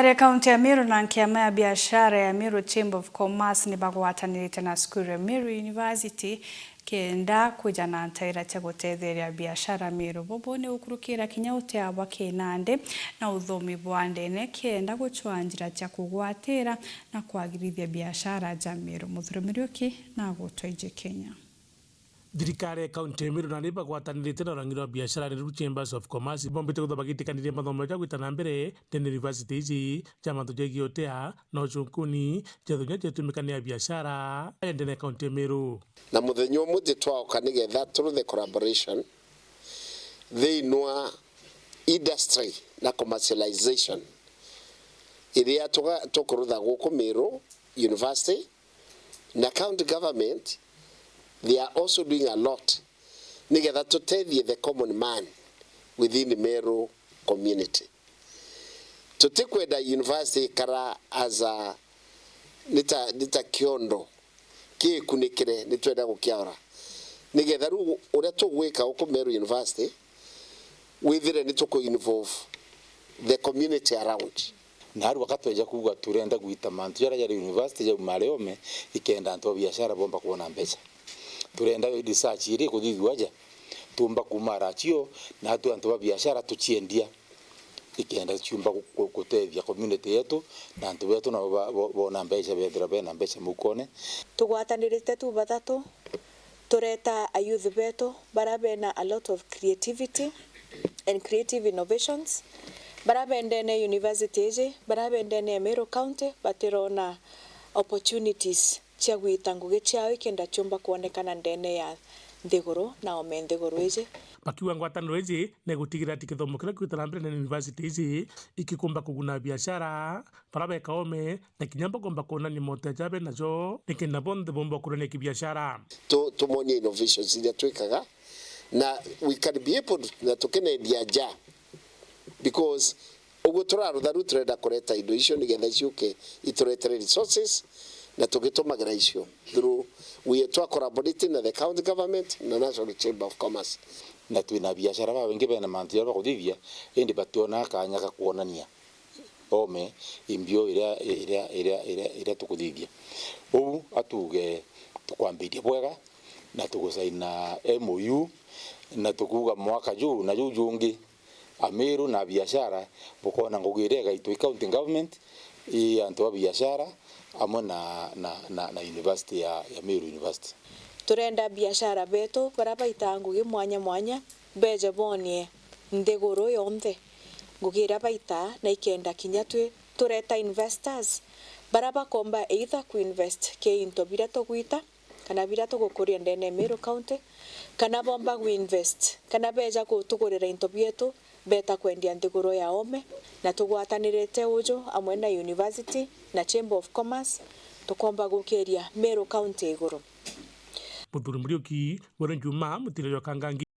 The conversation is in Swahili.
Thirikari kaunti ya Meru na kiama ya biashara ya Meru Chamber of Commerce ni bagwatanirite na skuru ya Meru University kenda kuja na ntaira cia gutetheria biashara Meru bobo ni ukurukira kinya uteabwa kinande na uthomi bwa ndene kenda guchwa njira cia kugwatira na kwagirithia biashara ja Meru. Muthuri Muriuki na gutwaije Kenya. Thirikari kaunti ya Meru na niba gwatanirite na rangiro biashara ni Chambers of Commerce bombite kuthobagitikanire mathomo ja gwitana mbere tene university ici chama tujegi otea na ucunkuni jethunya jetumikania ya biashara endene kaunti ya Meru na muthenyo muje twaoka nigetha through the collaboration they know industry na commercialization iria tukurutha guku Meru University na county government. They are also doing a lot nigetha tutethie the common man within the Meru community. Tutikwenda university kara as a nita kiondo ki kunikire nitwenda gukiara nigetha ru uria tugwika uko Meru University withire nituko involve the community around. Na haru wakatweja kuga turenda gwita mantu yara university ya Mareome ikenda antu biashara bomba kuona mbeca. Turenda research iri kuthithwaja tumba kumara chio na atu antu biashara tuchiendia ikenda chumba kutethia community yetu na antu betu na bona mbeca bethira bena mbeca mukone tugwatanirite tu bathatu tureta youth betu barabena a lot of creativity and creative innovations barabendene university barabendene Meru County batirona opportunities cia gwita ngugi ciao ikenda chumba kuonekana ndene ya nthiguru na ome nthiguru ici bakiwa ngwataniro ici ne gutigira tikithomo kira kwitana mbere na university ici ikikumba kuguna biashara parabeka ome na kinyamba komba kuona ni mote jabe nazo nikenda bonde bomba kurene ki biashara to money innovations iria twikaga na we can be able na tukene diaja because ugo turarutha rutrenda kureta indo icio nigetha ciuke ituretere resources na tugitumagira icio through we are collaborating na the county government na National Chamber of Commerce na twina biashara ba wengi bena mantu ya kuthithia indi bationa kanya ka kuonania ome imbio ira tukuthithia ubu atuge tukwambiria bwega na tugusaina MOU na tukuga mwaka juu na jungi Ameru na biashara bukona ngugirega itu county government i antu biashara amwe na university ya Meru University. Turenda biashara betu barabaita ngugi mwanya beje bonie nthiguru yonthe ngugira baita na ikenda kinya tureta investors baraba komba either ku invest ke into bira tugwita kana bira tugukuria ndene Meru County kana bomba ku invest kana beja kutugurira into bietu beta kwendia nthiguru ya ome na tugwatanirite ujo amwe na university na Chamber of Commerce tukomba gukiria Meru County iguru. Muthuri Muriuki Juma mutire yo kangangi